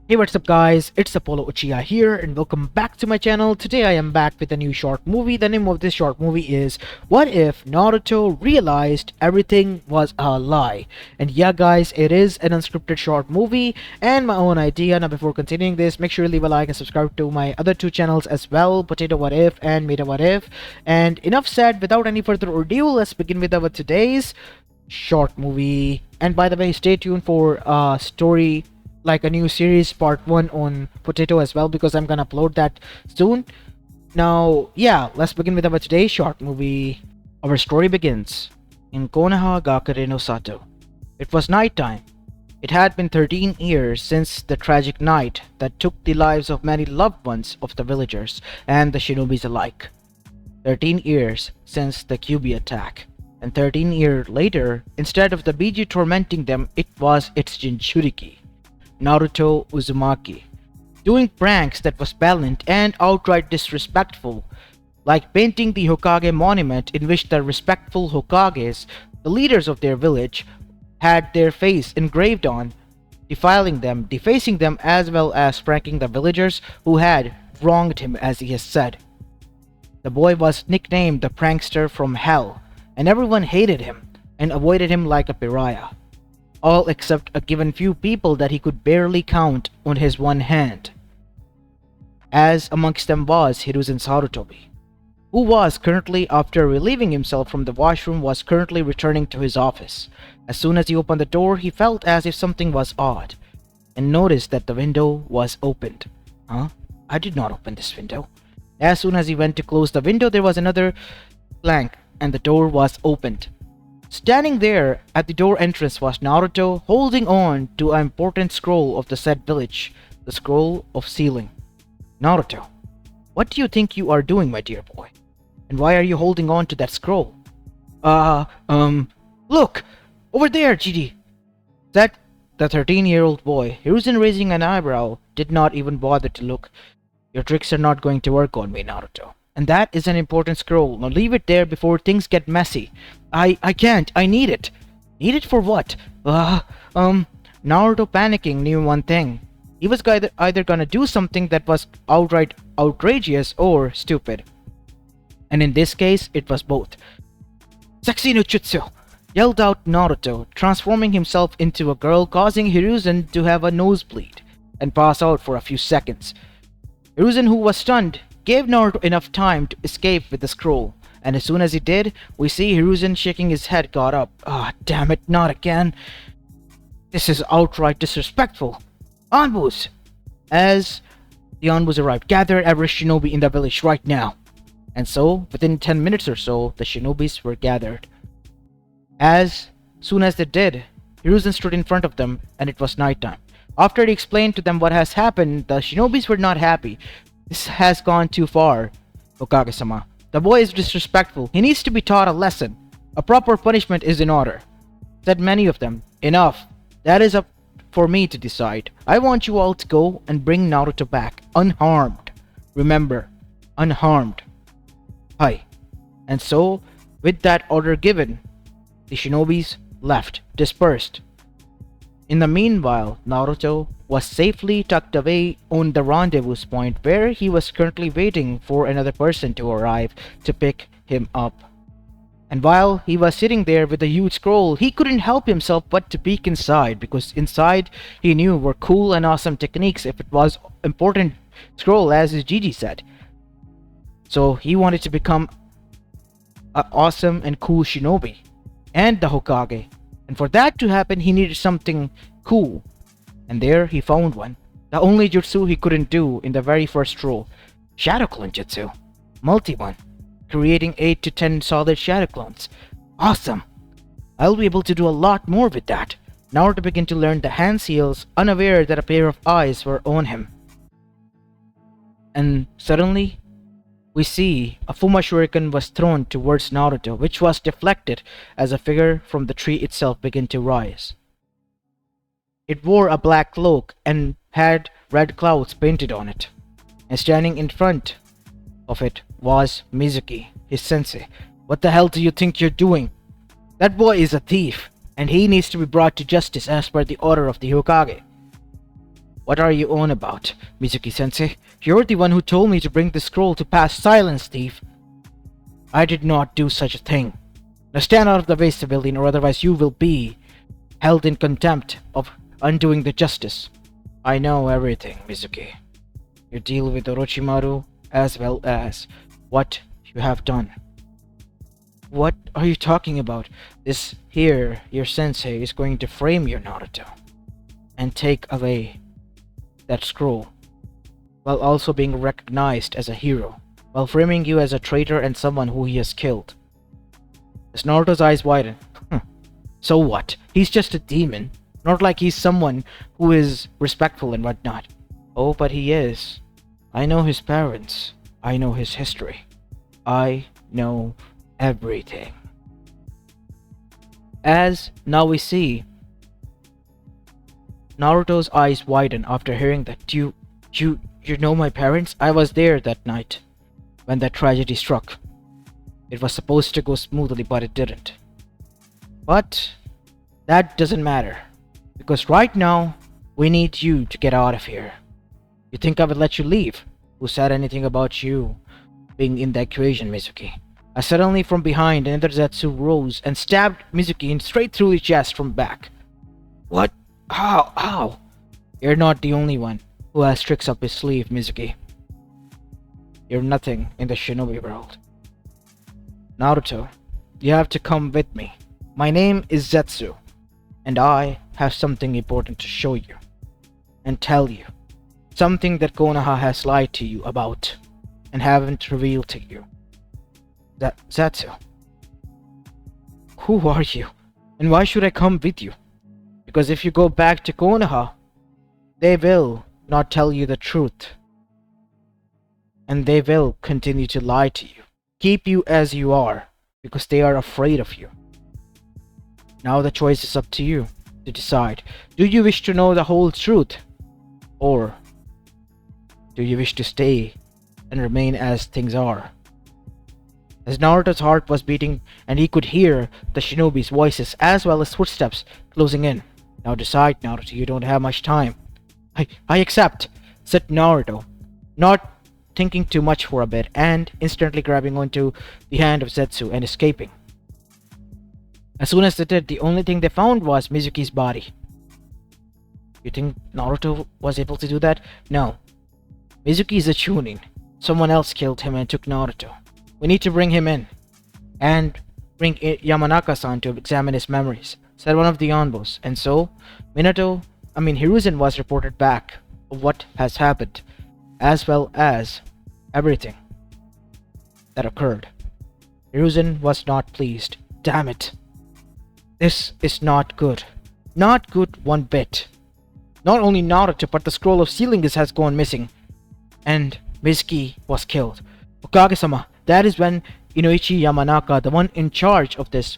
Hey, what's up guys, it's Apollo Uchiha here and welcome back to my channel. Today I am back with a new short movie. The name of this short movie is What If Naruto Realized Everything Was a Lie? And yeah guys, it is an unscripted short movie and my own idea. Now before continuing this, make sure you leave a like and subscribe to my other two channels as well, Potato What If and Meta What If. And enough said, without any further ado, let's begin with our today's short movie. And by the way, stay tuned for story like a new series part 1 on Potato as well, because I'm gonna upload that soon. Now yeah, let's begin with our today's short movie. Our story begins in Konoha Gakure no Sato. It was nighttime. It had been 13 years since the tragic night that took the lives of many loved ones of the villagers and the shinobis alike. 13 years since the Kaguya attack, and 13 years later, instead of the Biji tormenting them, it was its jinchuriki, Naruto Uzumaki, doing pranks that was valiant and outright disrespectful, like painting the Hokage monument in which the respectful Hokages, the leaders of their village, had their face engraved on, defiling them, defacing them, as well as pranking the villagers who had wronged him, as he has said. The boy was nicknamed the prankster from hell, and everyone hated him and avoided him like a pariah, all except a given few people that he could barely count on his one hand. As amongst them was Hiruzen Sarutobi, who was currently, after relieving himself from the washroom, was currently returning to his office. As soon as he opened the door, he felt as if something was odd, and noticed that the window was opened. Huh? I did not open this window. As soon as he went to close the window, there was another clank, and the door was opened. Standing there at the door entrance was Naruto, holding on to an important scroll of the said village, the scroll of sealing. Naruto, what do you think you are doing, my dear boy? And why are you holding on to that scroll? Look! Over there, Gigi! Said the 13-year-old boy. Hiruzen, raising an eyebrow, did not even bother to look. Your tricks are not going to work on me, Naruto. And that is an important scroll. Now leave it there before things get messy. I can't. I need it. Need it for what? Naruto, panicking, knew one thing. He was either gonna do something that was outright outrageous or stupid. And in this case, it was both. Sexy no jutsu! Yelled out Naruto, transforming himself into a girl, causing Hiruzen to have a nosebleed and pass out for a few seconds. Hiruzen, who was stunned, gave Naruto enough time to escape with the scroll, and as soon as he did, we see Hiruzen shaking his head got up. Ah, damn it, not again. This is outright disrespectful. Anbus! As the Anbus arrived, gather every shinobi in the village right now. And so, within 10 minutes or so, the shinobis were gathered. As soon as they did, Hiruzen stood in front of them, and it was nighttime. After he explained to them what has happened, the shinobis were not happy. This has gone too far, Hokage-sama. The boy is disrespectful. He needs to be taught a lesson. A proper punishment is in order. Said many of them. Enough. That is up for me to decide. I want you all to go and bring Naruto back, unharmed. Remember, unharmed. Hi. And so, with that order given, the shinobis left, dispersed. In the meanwhile, Naruto was safely tucked away on the rendezvous point, where he was currently waiting for another person to arrive to pick him up. And while he was sitting there with a huge scroll, he couldn't help himself but to peek inside, because inside he knew were cool and awesome techniques if it was important scroll, as his Gigi said. So he wanted to become an awesome and cool shinobi and the Hokage. And for that to happen, he needed something cool. And there he found one. The only jutsu he couldn't do in the very first rule. Shadow clone jutsu. Multi one. Creating 8 to 10 solid shadow clones. Awesome. I'll be able to do a lot more with that. Naruto began to learn the hand seals, unaware that a pair of eyes were on him. And suddenly, we see a Fuma Shuriken was thrown towards Naruto, which was deflected as a figure from the tree itself began to rise. It wore a black cloak and had red clouds painted on it. And standing in front of it was Mizuki, his sensei. What the hell do you think you're doing? That boy is a thief, and he needs to be brought to justice as per the order of the Hokage. What are you on about, Mizuki-sensei? You're the one who told me to bring the scroll to pass silence, thief. I did not do such a thing. Now stand out of the way, civilian, or otherwise you will be held in contempt of undoing the justice. I know everything, Mizuki. You deal with Orochimaru as well as what you have done. What are you talking about? This here, your sensei, is going to frame you, Naruto, and take away that scroll, while also being recognized as a hero, while framing you as a traitor and someone who he has killed. As Naruto's eyes widen, so what? He's just a demon, not like he's someone who is respectful and whatnot. Oh, but he is. I know his parents. I know his history. I know everything. As now we see, Naruto's eyes widen after hearing that. You know my parents? I was there that night when that tragedy struck. It was supposed to go smoothly, but it didn't. But that doesn't matter, because right now we need you to get out of here. You think I would let you leave? Who said anything about you being in the equation, Mizuki? As suddenly from behind, another Zetsu rose and stabbed Mizuki straight through the chest from back. What? How? You're not the only one who has tricks up his sleeve, Mizuki. You're nothing in the shinobi world. Naruto, you have to come with me. My name is Zetsu, and I have something important to show you and tell you. Something that Konoha has lied to you about and haven't revealed to you. Zetsu, who are you? And why should I come with you? Because if you go back to Konoha, they will not tell you the truth. And they will continue to lie to you. Keep you as you are, because they are afraid of you. Now the choice is up to you to decide. Do you wish to know the whole truth? Or do you wish to stay and remain as things are? As Naruto's heart was beating and he could hear the shinobi's voices as well as footsteps closing in. Now decide, Naruto, you don't have much time. I accept, said Naruto, not thinking too much for a bit and instantly grabbing onto the hand of Zetsu and escaping. As soon as they did, the only thing they found was Mizuki's body. You think Naruto was able to do that? No. Mizuki is a chunin. Someone else killed him and took Naruto. We need to bring him in. And bring Yamanaka-san to examine his memories, said one of the Yonbos. And so, Hiruzen was reported back of what has happened, as well as everything that occurred. Hiruzen was not pleased. Damn it. This is not good. Not good one bit. Not only Naruto, but the scroll of sealing has gone missing. And Mizuki was killed. Okage-sama, that is when Inoichi Yamanaka, the one in charge of this,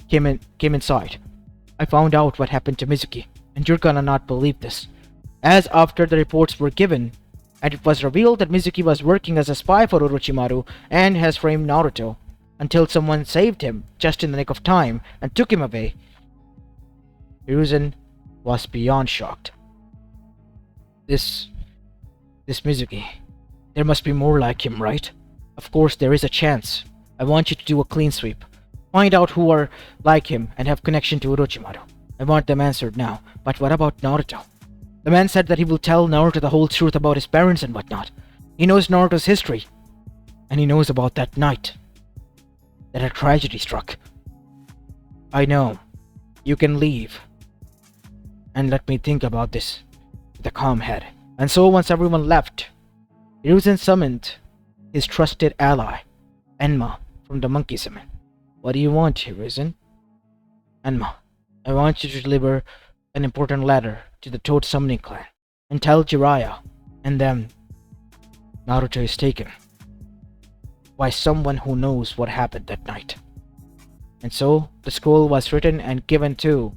came inside. I found out what happened to Mizuki, and you're gonna not believe this. As after the reports were given, and it was revealed that Mizuki was working as a spy for Orochimaru and has framed Naruto, until someone saved him just in the nick of time and took him away. Hiruzen was beyond shocked. This Mizuki, there must be more like him, right? Of course there is a chance. I want you to do a clean sweep. Find out who are like him and have connection to Orochimaru. I want them answered now. But what about Naruto? The man said that he will tell Naruto the whole truth about his parents and whatnot. He knows Naruto's history. And he knows about that night that a tragedy struck. I know. You can leave. And let me think about this with a calm head. And so once everyone left, Hiruzen summoned his trusted ally, Enma, from the Monkey Summon. What do you want, Hiruzen? Enma, I want you to deliver an important letter to the Toad Summoning Clan and tell Jiraiya and them Naruto is taken by someone who knows what happened that night. And so the scroll was written and given to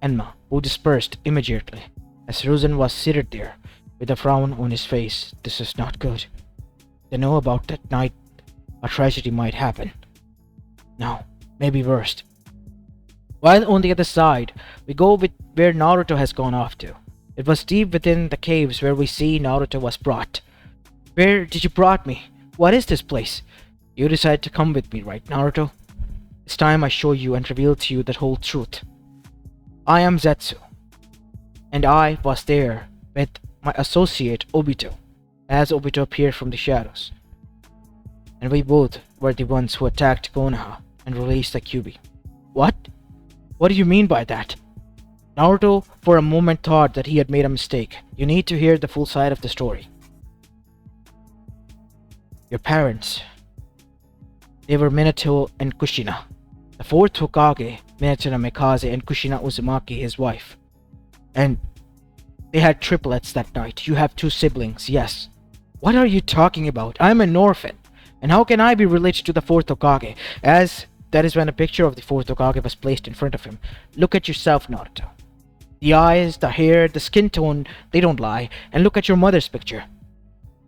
Enma, who dispersed immediately. As Hiruzen was seated there with a frown on his face, this is not good. They know about that night a tragedy might happen. No, maybe worst. While on the other side, we go with where Naruto has gone off to. It was deep within the caves where we see Naruto was brought. Where did you brought me? What is this place? You decided to come with me, right, Naruto? It's time I show you and reveal to you the whole truth. I am Zetsu, and I was there with my associate Obito, as Obito appeared from the shadows. And we both were the ones who attacked Konoha and released the Kyuubi. What? What do you mean by that? Naruto for a moment thought that he had made a mistake. You need to hear the full side of the story. Your parents, they were Minato and Kushina. The fourth Hokage, Minato no Mikaze, and Kushina Uzumaki, his wife. And they had triplets that night. You have two siblings, yes. What are you talking about? I'm an orphan. And how can I be related to the fourth Hokage? As that is when a picture of the fourth Hokage was placed in front of him. Look at yourself, Naruto. The eyes, the hair, the skin tone, they don't lie. And look at your mother's picture.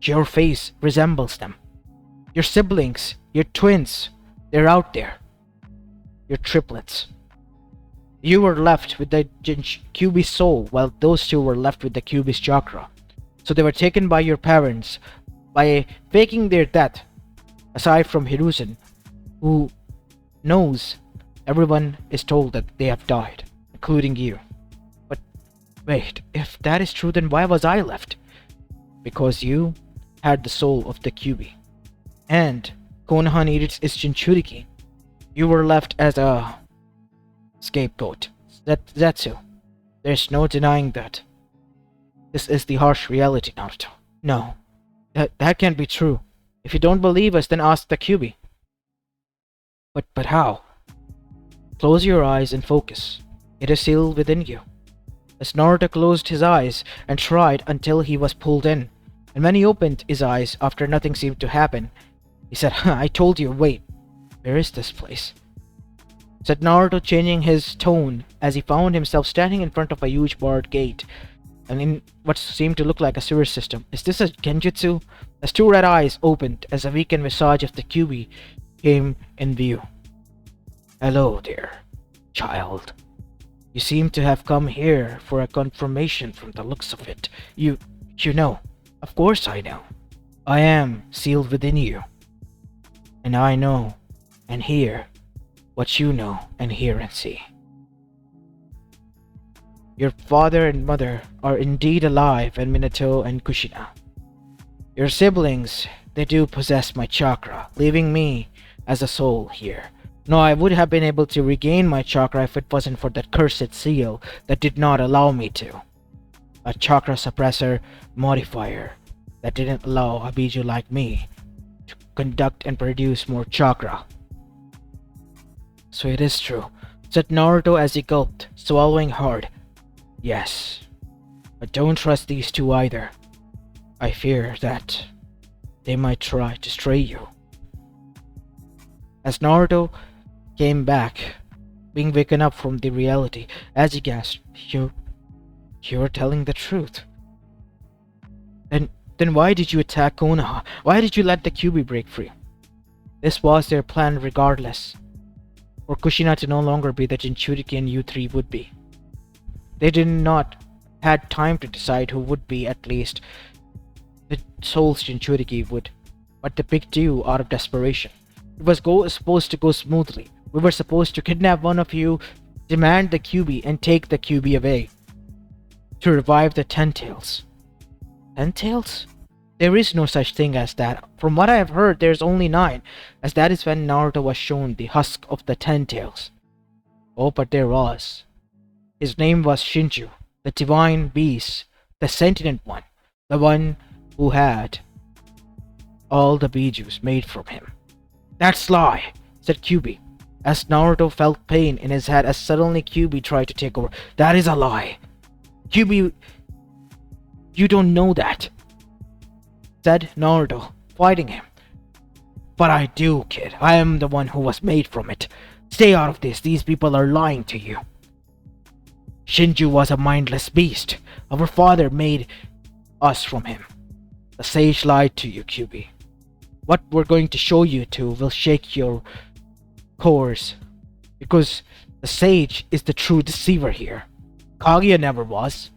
Your face resembles them. Your siblings, your twins, they're out there. Your triplets. You were left with the Kyuubi soul, while those two were left with the Kyuubi's chakra. So they were taken by your parents by faking their death. Aside from Hiruzen, who knows everyone is told that they have died, including you. But wait, if that is true, then why was I left? Because you had the soul of the Kyuubi. And Konoha needed its jinchuriki. You were left as a scapegoat. Zetsu. There's no denying that. This is the harsh reality, Naruto. No, that can't be true. If you don't believe us, then ask the Kyuubi. But how? Close your eyes and focus. It is sealed within you. As Naruto closed his eyes and tried until he was pulled in, and when he opened his eyes after nothing seemed to happen, he said, I told you, wait, where is this place? Said Naruto, changing his tone as he found himself standing in front of a huge barred gate and in what seemed to look like a sewer system. Is this a genjutsu? As two red eyes opened as a weakened visage of the Kyuubi came in view. Hello there, child. You seem to have come here for a confirmation from the looks of it. You know. Of course I know. I am sealed within you. And I know and hear what you know and hear and see. Your father and mother are indeed alive, and Minato and Kushina. Your siblings, they do possess my chakra, leaving me as a soul here. No, I would have been able to regain my chakra if it wasn't for that cursed seal that did not allow me to. A chakra suppressor modifier that didn't allow a Biju like me to conduct and produce more chakra. So it is true, said Naruto as he gulped, swallowing hard. Yes, but don't trust these two either. I fear that they might try to stray you. As Naruto came back, being waken up from the reality, as he gasped, You're telling the truth. Then why did you attack Konoha? Why did you let the Kyuubi break free? This was their plan regardless. For Kushina to no longer be the Jinchuriki and you three would be. They did not had time to decide who would be, at least the soul's Jinchuriki would, but the big do out of desperation. It was supposed to go smoothly. We were supposed to kidnap one of you, demand the Kyuubi, and take the Kyuubi away. To revive the Ten Tails. Ten Tails? There is no such thing as that. From what I have heard, there's only 9, as that is when Naruto was shown the husk of the Ten Tails. Oh, but there was. His name was Shinju, the divine beast, the sentient one, the one who had all the bijus made from him. That's lie, said Kyuubi, as Naruto felt pain in his head as suddenly Kyuubi tried to take over. That is a lie. Kyuubi, you don't know that, said Naruto, fighting him. But I do, kid. I am the one who was made from it. Stay out of this. These people are lying to you. Shinju was a mindless beast. Our father made us from him. The sage lied to you, Kyuubi. What we're going to show you two will shake your cores, because the sage is the true deceiver here. Kaguya never was.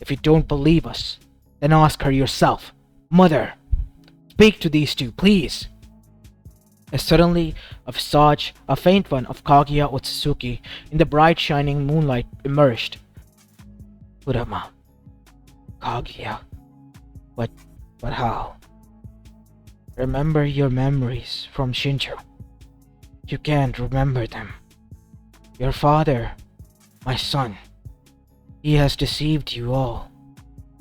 If you don't believe us, then ask her yourself. Mother, speak to these two, please. As suddenly a visage, a faint one, of Kaguya Otsutsuki in the bright shining moonlight emerged. Kurama. Kaguya. But how? Remember your memories from Shinjo. You can't remember them. Your father, my son, he has deceived you all.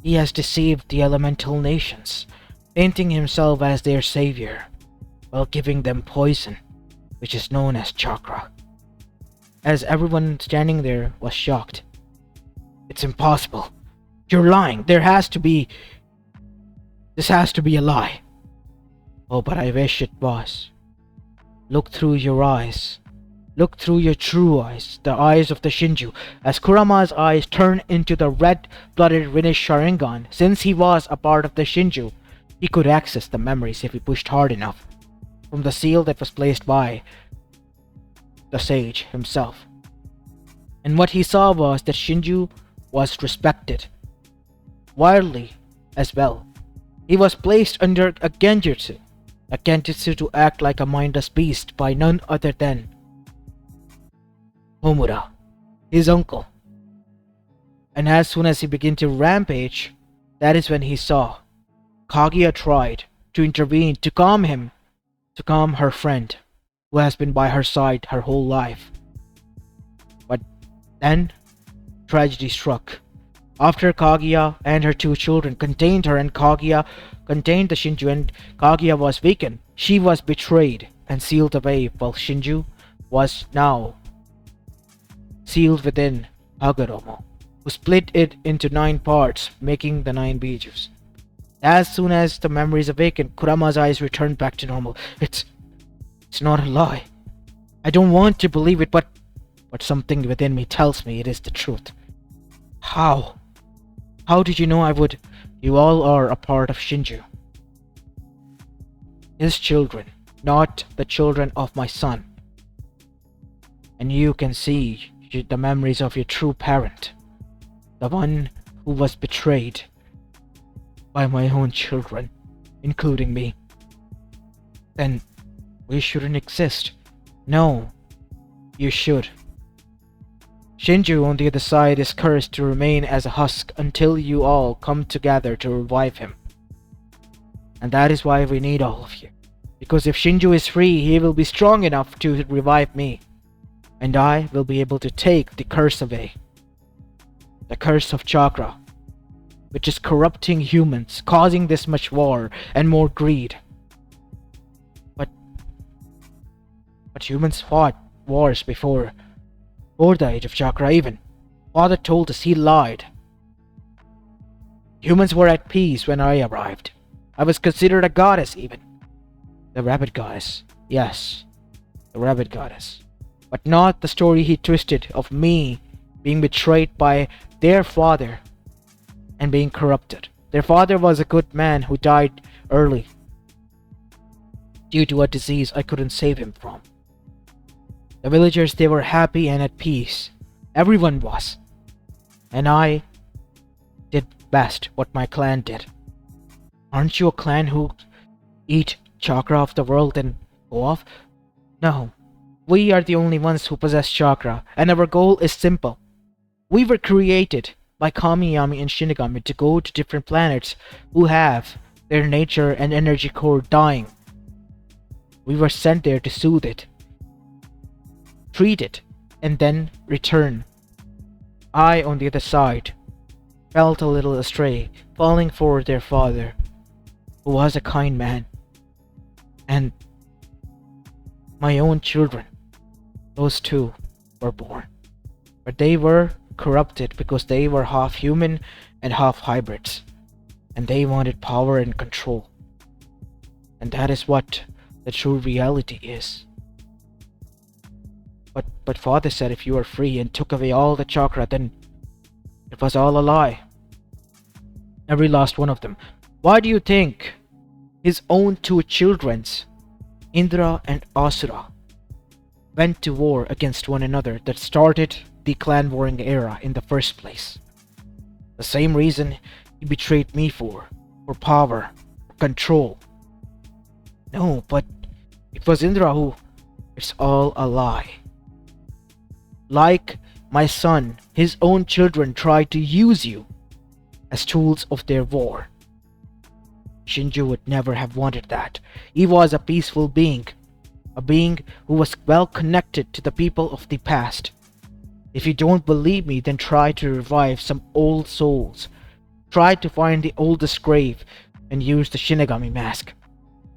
He has deceived the elemental nations, painting himself as their savior, while giving them poison, which is known as chakra. As everyone standing there was shocked. It's impossible. You're lying. This has to be a lie. Oh, but I wish it was. Look through your eyes. Look through your true eyes, the eyes of the Shinju, as Kurama's eyes turned into the red-blooded Rinne's Sharingan. Since he was a part of the Shinju, he could access the memories if he pushed hard enough, from the seal that was placed by the sage himself. And what he saw was that Shinju was respected, wildly as well. He was placed under a genjutsu to act like a mindless beast by none other than Homura, his uncle. And as soon as he began to rampage, that is when he saw. Kaguya tried to intervene, to calm him, to calm her friend, who has been by her side her whole life. But then, tragedy struck. After Kaguya and her two children contained her and Kaguya contained the Shinju and Kaguya was weakened, she was betrayed and sealed away while Shinju was now sealed within Hagoromo, who split it into 9 parts, making the 9 bijus. As soon as the memories awakened, Kurama's eyes returned back to normal. It's not a lie. I don't want to believe it, but something within me tells me it is the truth. How? How did you know I would? You all are a part of Shinju. His children, not the children of my son. And you can see the memories of your true parent, the one who was betrayed by my own children, including me. Then we shouldn't exist. No, you should. Shinju on the other side is cursed to remain as a husk until you all come together to revive him. And that is why we need all of you. Because if Shinju is free, he will be strong enough to revive me. And I will be able to take the curse away. The curse of chakra, which is corrupting humans, causing this much war and more greed. But humans fought wars before the age of chakra even. Father told us he lied. Humans were at peace when I arrived. I was considered a goddess even. The rabbit goddess. Yes, the rabbit goddess. But not the story he twisted of me being betrayed by their father and being corrupted. Their father was a good man who died early due to a disease I couldn't save him from. The villagers, they were happy and at peace. Everyone was. And I did best what my clan did. Aren't you a clan who eat chakra of the world and go off? No. We are the only ones who possess chakra, and our goal is simple. We were created by Kamiyami and Shinigami to go to different planets who have their nature and energy core dying. We were sent there to soothe it, treat it, and then return. I, on the other side, felt a little astray, falling for their father, who was a kind man, and my own children. Those two were born, but they were corrupted because they were half human and half hybrids, and they wanted power and control. And that is what the true reality is. But father said if you were free and took away all the chakra, then it was all a lie. Every last one of them. Why do you think his own 2 children's, Indra and Asura, went to war against one another that started the clan warring era in the first place? The same reason he betrayed me for power, for control. No, but it was Indra who. It's all a lie. Like my son, his own children tried to use you as tools of their war. Shinju would never have wanted that. He was a peaceful being, a being who was well connected to the people of the past. If you don't believe me, then try to revive some old souls. Try to find the oldest grave and use the Shinigami mask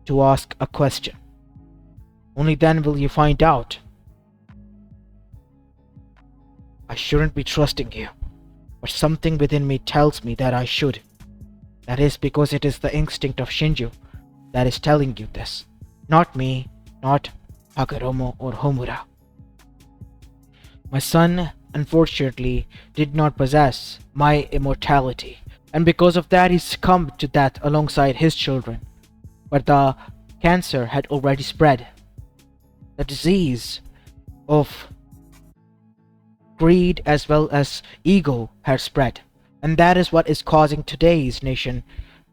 to ask a question. Only then will you find out. I shouldn't be trusting you, but something within me tells me that I should. That is because it is the instinct of Shinju that is telling you this. Not me, not Hagoromo or Homura. My son, unfortunately, did not possess my immortality, and because of that he succumbed to death alongside his children. But the cancer had already spread. The disease of greed as well as ego had spread, and that is what is causing today's nation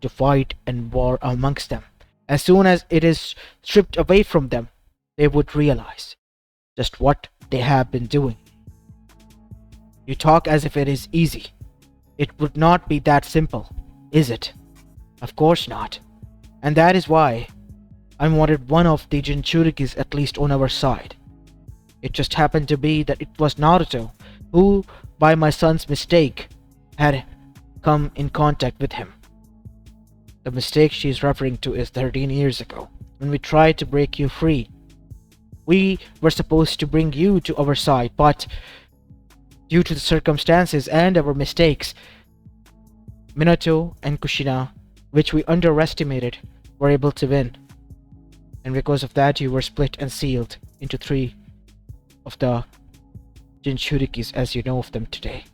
to fight and war amongst them. As soon as it is stripped away from them, they would realize just what they have been doing. You talk as if it is easy. It would not be that simple, is it? Of course not. And that is why I wanted one of the jinchurikis at least on our side. It just happened to be that it was Naruto who, by my son's mistake, had come in contact with him. The mistake she is referring to is 13 years ago, when we tried to break you free. We were supposed to bring you to our side, but due to the circumstances and our mistakes, Minato and Kushina, which we underestimated, were able to win. And because of that, you were split and sealed into 3 of the jinchurikis as you know of them today.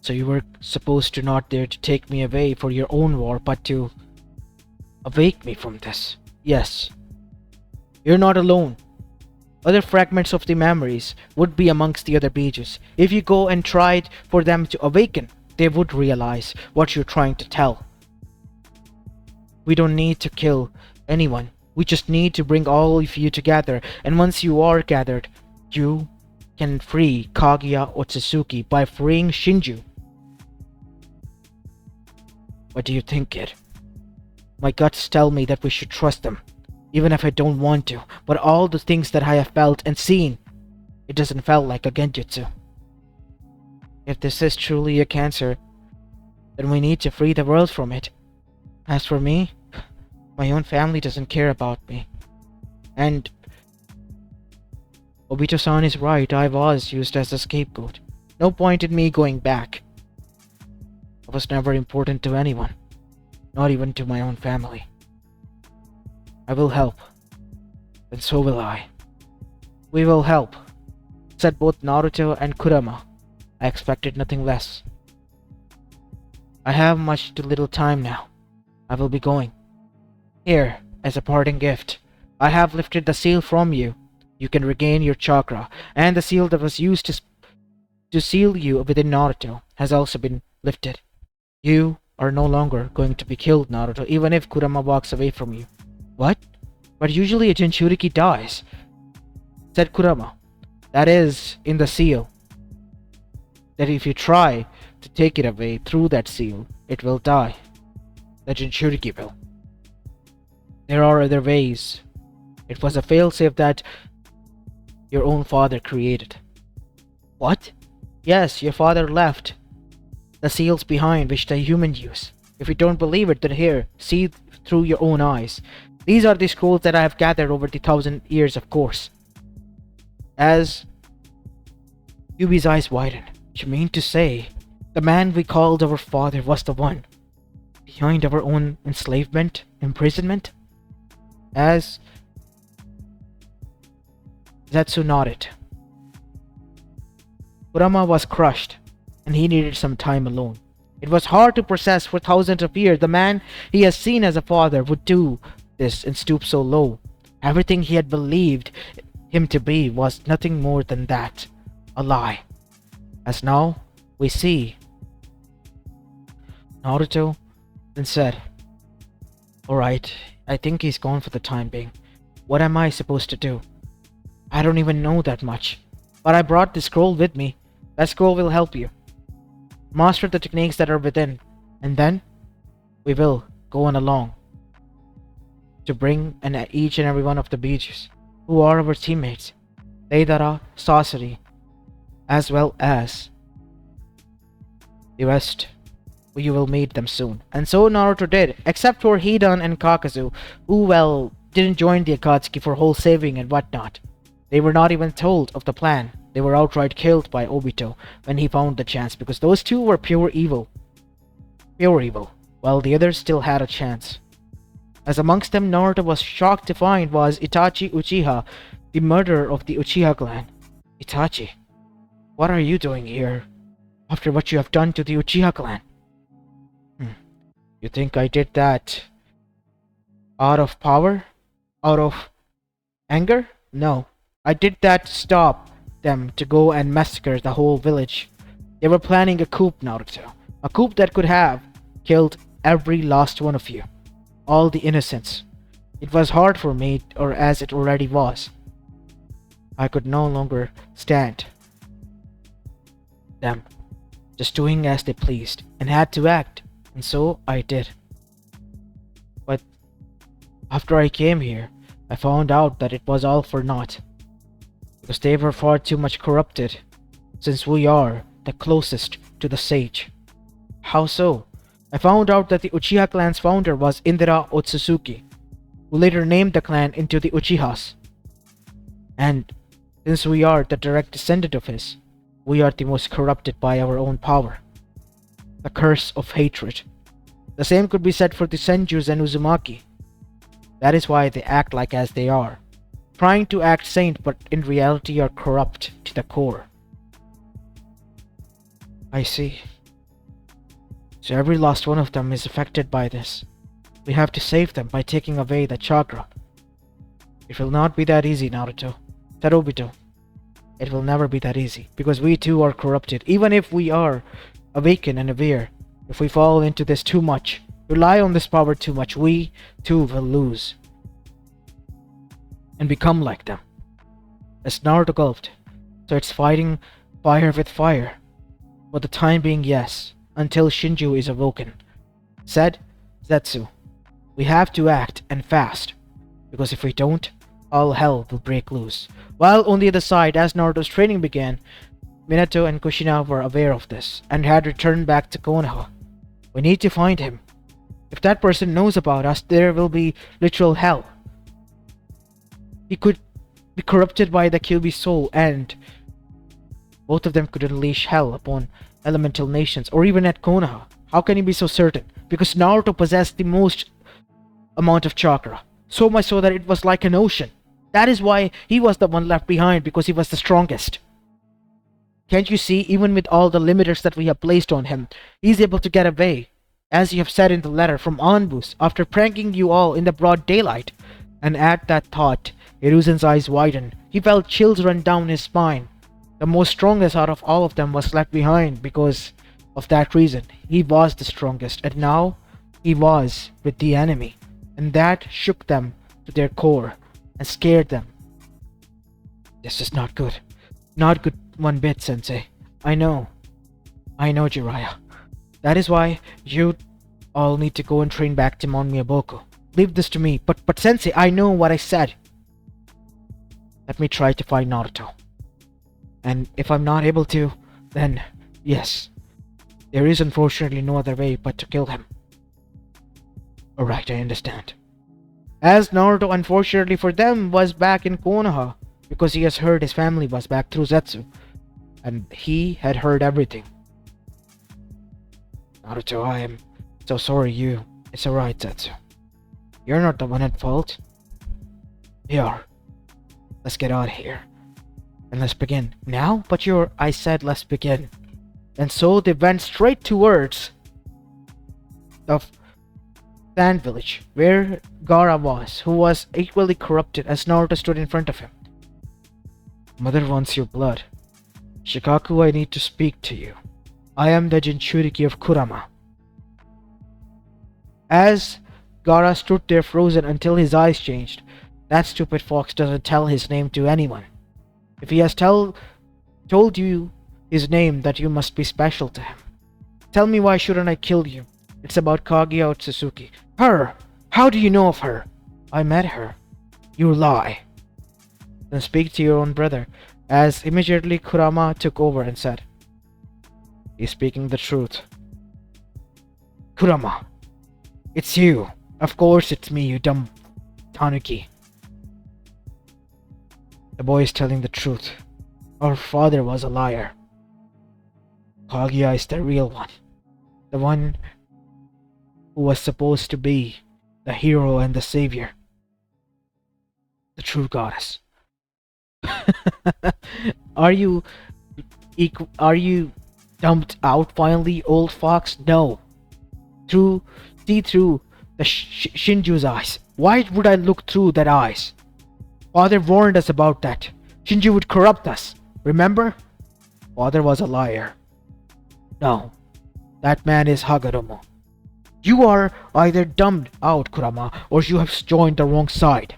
So you were supposed to not dare to take me away for your own war, but to awake me from this. Yes, you're not alone. Other fragments of the memories would be amongst the other pages. If you go and tried for them to awaken, they would realize what you're trying to tell. We don't need to kill anyone. We just need to bring all of you together, and once you are gathered, you can free Kaguya or Otsutsuki by freeing Shinju. What do you think, kid? My guts tell me that we should trust them, even if I don't want to, but all the things that I have felt and seen, it doesn't feel like a genjutsu. If this is truly a cancer, then we need to free the world from it. As for me, my own family doesn't care about me. And Obito-san is right, I was used as a scapegoat. No point in me going back. I was never important to anyone, not even to my own family. I will help, and so will I. We will help, said both Naruto and Kurama. I expected nothing less. I have much too little time now. I will be going. Here, as a parting gift, I have lifted the seal from you. You can regain your chakra, and the seal that was used to seal you within Naruto has also been lifted. You are no longer going to be killed, Naruto, even if Kurama walks away from you. What? But usually a jinchuriki dies, said Kurama. That is in the seal. That if you try to take it away through that seal, it will die. The jinchuriki will. There are other ways. It was a failsafe that your own father created. What? Yes, your father left the seals behind which the humans use. If you don't believe it, then here, see through your own eyes. These are the scrolls that I have gathered over the 1,000 years, of course. As Yubi's eyes widened, you mean to say the man we called our father was the one behind our own enslavement, imprisonment? As Zetsu nodded. Kurama was crushed, and he needed some time alone. It was hard to process for thousands of years the man he has seen as a father would do this and stoop so low. Everything he had believed him to be was nothing more than that, a lie. As now, we see Naruto then said, "Alright, I think he's gone for the time being. What am I supposed to do? I don't even know that much. But I brought the scroll with me. That scroll will help you. Master the techniques that are within, and then we will go on along to bring in each and every one of the beaches who are our teammates, Deidara, Sasori, as well as the rest. You will meet them soon." And so Naruto did, except for Hidan and Kakazu, who, well, didn't join the Akatsuki for whole saving and whatnot. They were not even told of the plan. They were outright killed by Obito when he found the chance, because those two were pure evil. Pure evil, while the others still had a chance. As amongst them, Naruto was shocked to find was Itachi Uchiha, the murderer of the Uchiha clan. "Itachi, what are you doing here after what you have done to the Uchiha clan?" "You think I did that out of power? Out of anger? No. I did that to stop them to go and massacre the whole village. They were planning a coup, Naruto. A coup that could have killed every last one of you. All the innocents. It was hard for me, or as it already was. I could no longer stand them just doing as they pleased, and had to act, and so I did. But after I came here, I found out that it was all for naught, because they were far too much corrupted, since we are the closest to the sage." "How so?" "I found out that the Uchiha clan's founder was Indra Otsutsuki, who later named the clan into the Uchihas. And since we are the direct descendant of his, we are the most corrupted by our own power. The curse of hatred. The same could be said for the Senjus and Uzumaki. That is why they act like as they are, trying to act saint but in reality are corrupt to the core." "I see. So every last one of them is affected by this. We have to save them by taking away the chakra. It will not be that easy, Naruto," said Obito. "It will never be that easy, because we too are corrupted. Even if we are awakened and aware, if we fall into this too much, rely on this power too much, we too will lose and become like them." As Naruto gulped, "So it's fighting fire with fire. For the time being, yes, until Shinju is awoken," said Zetsu. "We have to act, and fast, because if we don't, all hell will break loose." While on the other side, as Naruto's training began, Minato and Kushina were aware of this, and had returned back to Konoha. "We need to find him. If that person knows about us, there will be literal hell. He could be corrupted by the Kyuubi soul, and both of them could unleash hell upon elemental nations, or even at Konoha. How can you be so certain? Because Naruto possessed the most amount of chakra, so much so that it was like an ocean. That is why he was the one left behind, because he was the strongest. Can't you see, even with all the limiters that we have placed on him, he's able to get away, as you have said in the letter, from Anbus, after pranking you all in the broad daylight." And at that thought, Hiruzen's eyes widened. He felt chills run down his spine. The most strongest out of all of them was left behind because of that reason. He was the strongest, and now he was with the enemy, and that shook them to their core and scared them. "This is not good. Not good one bit, Sensei. I know, Jiraiya. That is why you all need to go and train back to Mount Miyaboku. Leave this to me." But Sensei, I know what I said." "Let me try to find Naruto. And if I'm not able to, then yes, there is unfortunately no other way but to kill him." "Alright, I understand." As Naruto, unfortunately for them, was back in Konoha, because he has heard his family was back through Zetsu, and he had heard everything. "Naruto, I am so sorry you..." "It's alright, Zetsu. You're not the one at fault. We are. Let's get out of here. And let's begin." "Now? But I said let's begin." And so they went straight towards the sand village, where Gaara was, who was equally corrupted as Naruto stood in front of him. "Mother wants your blood. Shikaku, I need to speak to you. I am the Jinchuriki of Kurama. As Gara stood there frozen until his eyes changed. That stupid fox doesn't tell his name to anyone. If he has told you his name, that you must be special to him. Tell me, why shouldn't I kill you? It's about Kaguya Otsutsuki. Her! How do you know of her? I met her. You lie. Then speak to your own brother. As immediately Kurama took over and said, He's speaking the truth. Kurama, it's you. Of course it's me, you dumb tanuki. The boy is telling the truth. Our father was a liar. Kaguya is the real one. The one who was supposed to be the hero and the savior. The true goddess. Are you dumped out finally, old fox? No. See through the Shinju's eyes. Why would I look through that eyes? Father warned us about that. Shinju would corrupt us. Remember? Father was a liar. No. That man is Hagoromo. You are either dumbed out, Kurama, or you have joined the wrong side.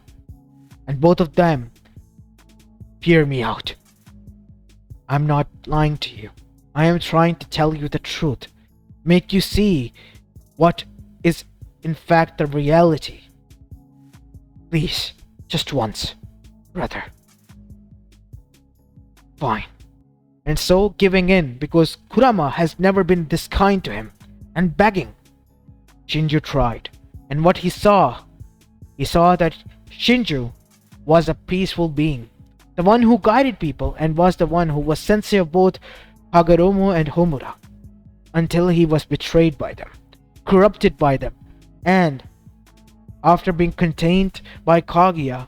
And both of them fear me out. I'm not lying to you. I am trying to tell you the truth. Make you see what is in fact the reality. Please, just once, brother. Fine. And so giving in, because Kurama has never been this kind to him, and begging. Shinju tried, and what he saw that Shinju was a peaceful being, the one who guided people and was the one who was sensei of both Hagoromo and Homura, until he was betrayed by them, corrupted by them, and after being contained by Kaguya,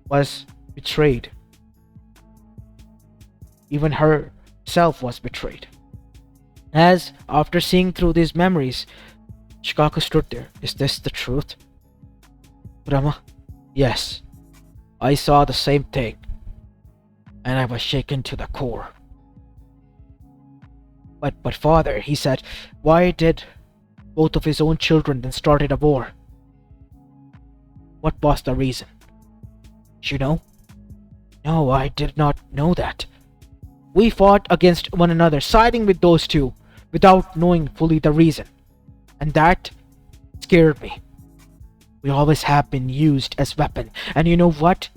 was betrayed. Even herself was betrayed. As, after seeing through these memories, Shikaku stood there. Is this the truth? Kurama? Yes. I saw the same thing. And I was shaken to the core. But father, he said, why did both of his own children then started a war? What was the reason? You know? No, I did not know that. We fought against one another, siding with those two, without knowing fully the reason. And that scared me. We always have been used as weapon. And you know what?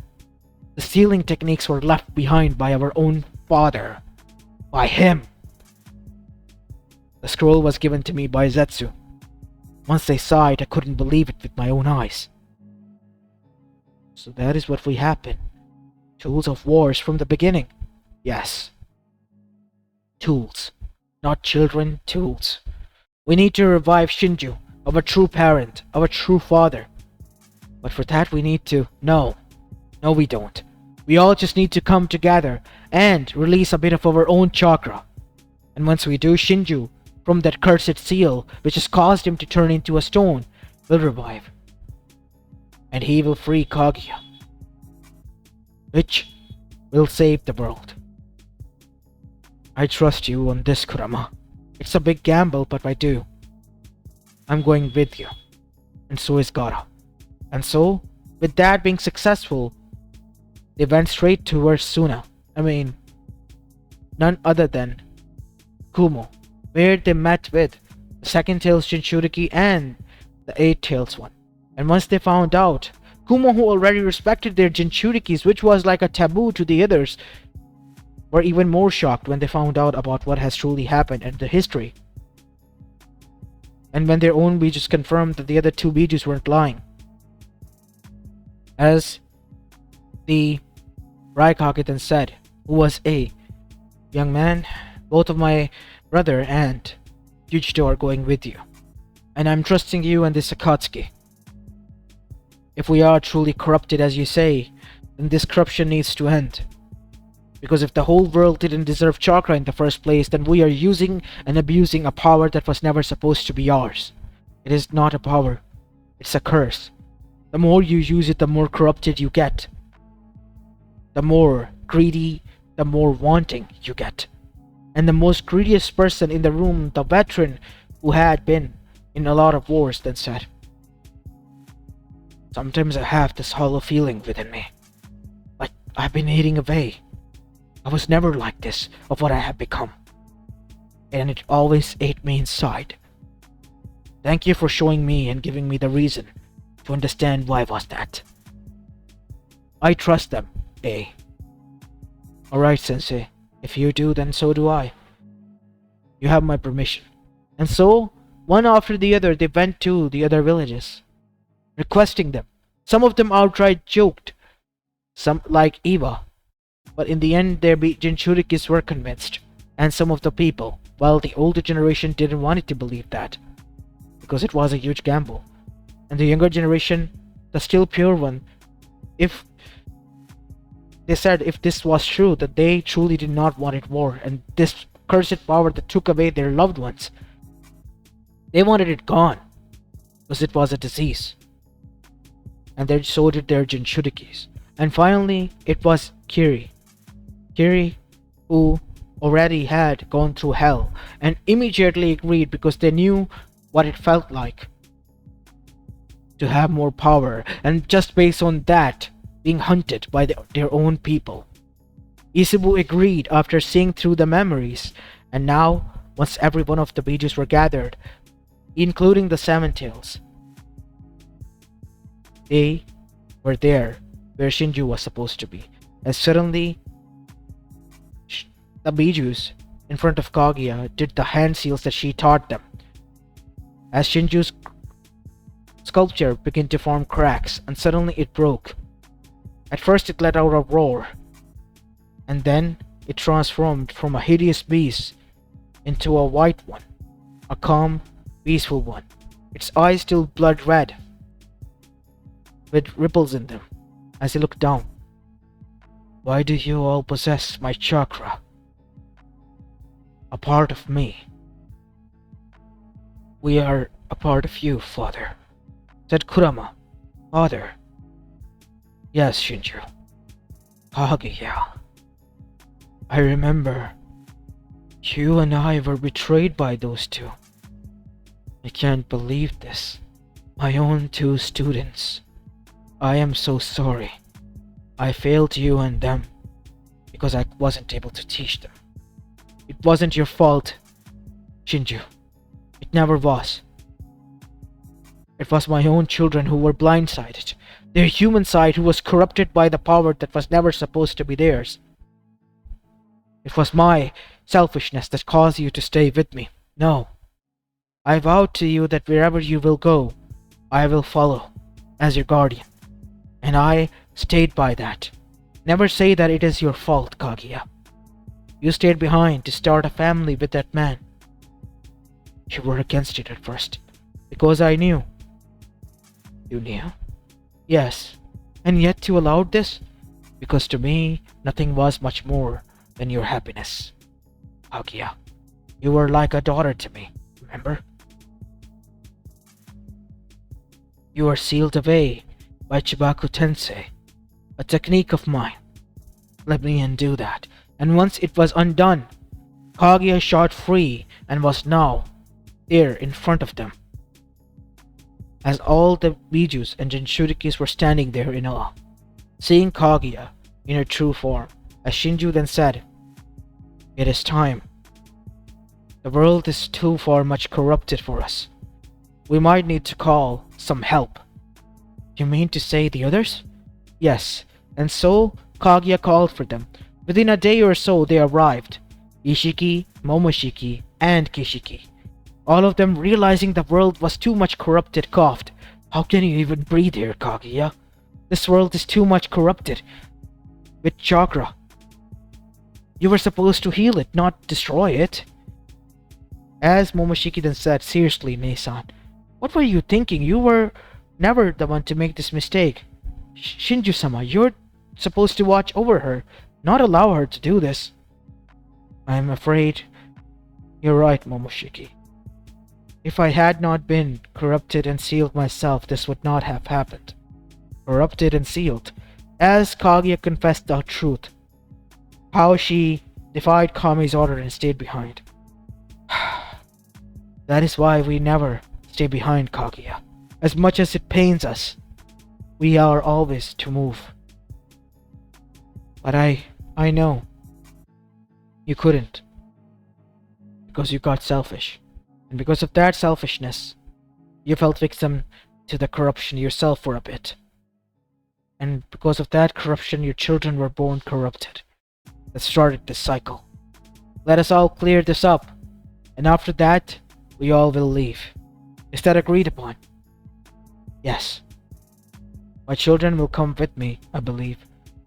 The sealing techniques were left behind by our own father. By him. The scroll was given to me by Zetsu. Once I saw it, I couldn't believe it with my own eyes. So that is what we happen. Tools of wars from the beginning. Yes. Tools. Not children, tools. We need to revive Shinju, our true parent, our true father. But for that we need to... No, we don't. We all just need to come together and release a bit of our own chakra. And once we do, Shinju, from that cursed seal, which has caused him to turn into a stone, will revive. And he will free Kaguya. Which will save the world. I trust you on this, Kurama. It's a big gamble, but I do. I'm going with you. And so is Gara. And so, with that being successful, they went straight towards Suna. None other than Kumo, where they met with the second tails Jinchuriki and the eight tails one. And once they found out, Kumo, who already respected their Jinchurikis, which was like a taboo to the others, were even more shocked when they found out about what has truly happened and the history. And when their own Bijus confirmed that the other two Bijus weren't lying. As the Raikage then said, who was a young man, both of my brother and Yujito are going with you. And I'm trusting you and this Akatsuki. If we are truly corrupted as you say, then this corruption needs to end. Because if the whole world didn't deserve chakra in the first place, then we are using and abusing a power that was never supposed to be ours. It is not a power. It's a curse. The more you use it, the more corrupted you get. The more greedy, the more wanting you get. And the most greediest person in the room, the veteran who had been in a lot of wars, then said, "Sometimes I have this hollow feeling within me, like I've been eating away. I was never like this of what I have become, and it always ate me inside. Thank you for showing me and giving me the reason to understand why was that. I trust them, eh? Alright, Sensei. If you do, then so do I. You have my permission." And so, one after the other, they went to the other villages, requesting them. Some of them outright joked, some like Eva, but in the end their jinchurikis were convinced, and some of the people, while the older generation didn't want it to believe that, because it was a huge gamble. And the younger generation, the still pure one, if they said if this was true, that they truly did not want it war, and this cursed power that took away their loved ones, they wanted it gone, because it was a disease. And so did their jinchurikis. And finally, it was Kiri. Kiri, who already had gone through hell, and immediately agreed because they knew what it felt like to have more power, and just based on that, being hunted by their own people. Isebu agreed after seeing through the memories, and now, once every one of the Bijus were gathered, including the Salmon-tails, they were there where Shinju was supposed to be. And suddenly, the Bijus in front of Kaguya did the hand seals that she taught them. As Shinju's sculpture began to form cracks, and suddenly it broke. At first it let out a roar, and then it transformed from a hideous beast into a white one, a calm, peaceful one, its eyes still blood red, with ripples in them, as he looked down. "Why do you all possess my chakra? A part of me." "We are a part of you, father," said Kurama. "Father?" "Yes, Shinju." "Kaguya. I remember. You and I were betrayed by those two. I can't believe this. My own two students. I am so sorry. I failed you and them because I wasn't able to teach them. It wasn't your fault, Shinju. It never was. It was my own children who were blindsided. Their human side who was corrupted by the power that was never supposed to be theirs. It was my selfishness that caused you to stay with me. No. I vowed to you that wherever you will go, I will follow as your guardian. And I stayed by that. Never say that it is your fault, Kaguya. You stayed behind to start a family with that man. You were against it at first, because I knew. You knew? Yes, and yet you allowed this? Because to me, nothing was much more than your happiness. Kaguya, you were like a daughter to me, remember? You were sealed away by Chibaku Tensei, a technique of mine. Let me undo that, and once it was undone, Kaguya shot free and was now there in front of them, as all the Bijus and Jinchurikis were standing there in awe, seeing Kaguya in her true form, as Shinju then said, "It is time. The world is too far much corrupted for us. We might need to call some help." "You mean to say the others?" "Yes, and so Kaguya called for them. Within a day or so they arrived, Ishiki, Momoshiki, and Kishiki. All of them, realizing the world was too much corrupted, coughed. "How can you even breathe here, Kaguya? This world is too much corrupted with chakra. You were supposed to heal it, not destroy it." As Momoshiki then said, "Seriously, Nei-san, what were you thinking? You were never the one to make this mistake. Shinju-sama, you're supposed to watch over her, not allow her to do this." "I'm afraid you're right, Momoshiki. If I had not been corrupted and sealed myself, this would not have happened." Corrupted and sealed, as Kaguya confessed the truth, how she defied Kami's order and stayed behind. "That is why we never stay behind, Kaguya. As much as it pains us, we are always to move. But I know you couldn't, because you got selfish. And because of that selfishness, you fell victim to the corruption yourself for a bit. And because of that corruption, your children were born corrupted. That started this cycle. Let us all clear this up, and after that, we all will leave. Is that agreed upon? Yes. My children will come with me, I believe.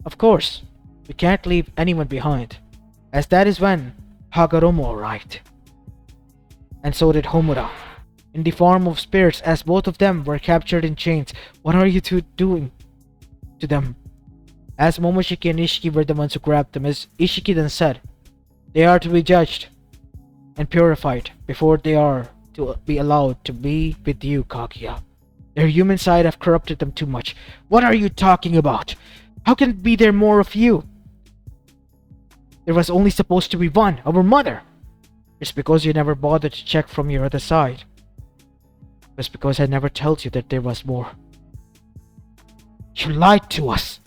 Of course, we can't leave anyone behind, as that is when Hagoromo arrived. And so did Homura, in the form of spirits, as both of them were captured in chains. What are you two doing to them? As Momoshiki and Ishiki were the ones who grabbed them, as Ishiki then said, they are to be judged and purified before they are to be allowed to be with you, Kaguya. Their human side have corrupted them too much. What are you talking about? How can it be there more of you? There was only supposed to be one, our mother. It's because you never bothered to check from your other side. It's because I never told you that there was more. You lied to us.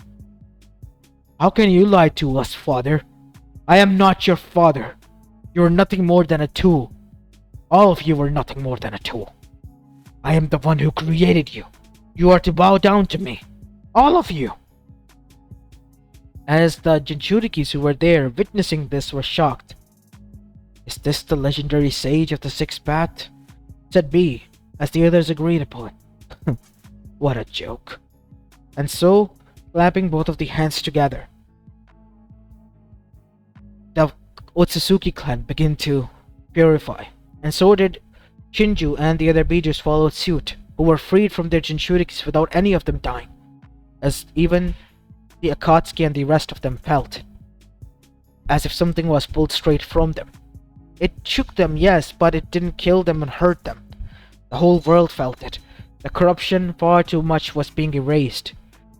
How can you lie to us, father? I am not your father. You are nothing more than a tool. All of you are nothing more than a tool. I am the one who created you. You are to bow down to me. All of you. As the jinchurikis who were there witnessing this were shocked. Is this the legendary sage of the sixth path? Said B, as the others agreed upon. What a joke. And so, clapping both of the hands together, the Otsutsuki clan began to purify, and so did Shinju, and the other Bijus followed suit, who were freed from their jinchurikis without any of them dying, as even the Akatsuki and the rest of them felt, as if something was pulled straight from them. It shook them, yes, but it didn't kill them and hurt them. The whole world felt it. The corruption, far too much, was being erased.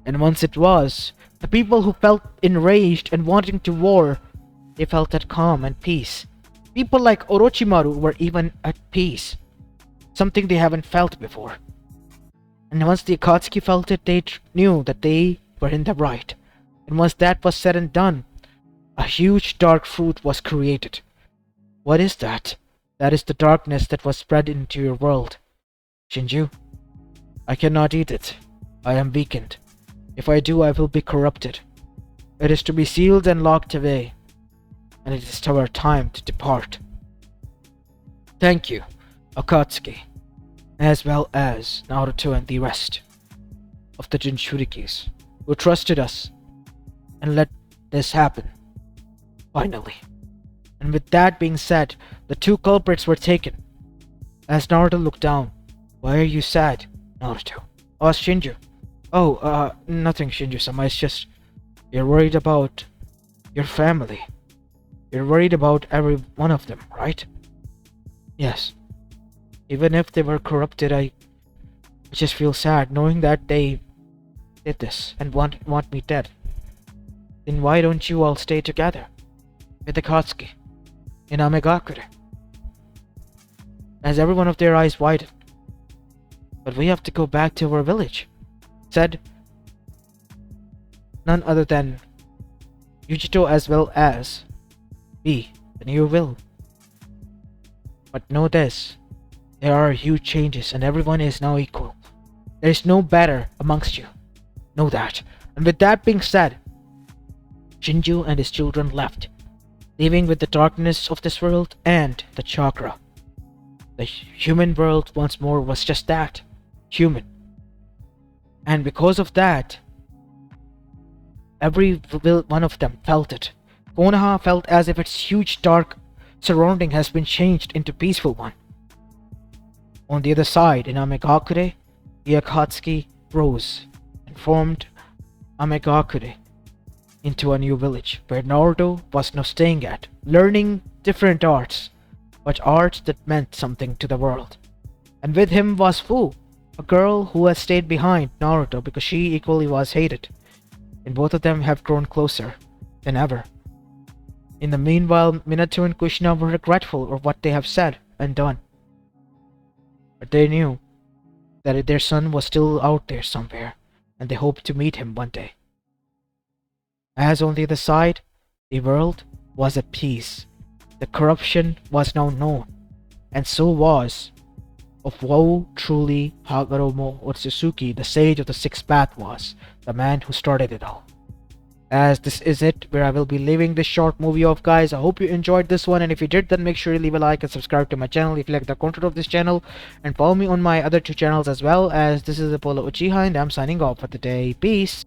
And once it was, the people who felt enraged and wanting to war, they felt at calm and peace. People like Orochimaru were even at peace. Something they haven't felt before. And once the Akatsuki felt it, they knew that they were in the right. And once that was said and done, a huge dark fruit was created. What is that? That is the darkness that was spread into your world. Shinju, I cannot eat it. I am weakened. If I do, I will be corrupted. It is to be sealed and locked away, and it is our time to depart. Thank you, Akatsuki, as well as Naruto and the rest of the Jinchurikis, who trusted us and let this happen. Finally. And with that being said, the two culprits were taken. As Naruto looked down, why are you sad, Naruto? Asked Shinju. Oh, nothing, Shinju-sama. It's just, you're worried about your family. You're worried about every one of them, right? Yes. Even if they were corrupted, I just feel sad knowing that they did this and want me dead. Then why don't you all stay together with the Akatsuki in Amegakure? As every one of their eyes widened. But we have to go back to our village, said none other than Yujito as well as B, the new will. But know this, there are huge changes and everyone is now equal. There is no better amongst you. Know that. And with that being said, Shinju and his children left, leaving with the darkness of this world and the chakra. The human world once more was just that, human. And because of that, every one of them felt it. Konoha felt as if its huge dark surrounding has been changed into peaceful one. On the other side, in Amegakure, the Akatsuki rose and formed Amegakure into a new village where Naruto was now staying at, learning different arts, but arts that meant something to the world. And with him was Fu, a girl who had stayed behind Naruto because she equally was hated, and both of them have grown closer than ever. In the meanwhile, Minato and Kushina were regretful of what they have said and done. But they knew that their son was still out there somewhere, and they hoped to meet him one day. As on the other side, the world was at peace. The corruption was now known, and so was of how truly Hagoromo Otsutsuki, the sage of the sixth path, was, the man who started it all. As this is it where I will be leaving this short movie off, guys. I hope you enjoyed this one, and if you did, then make sure you leave a like and subscribe to my channel if you like the content of this channel, and follow me on my other two channels as well. As this is Apollo Uchiha, and I'm signing off for the day. Peace.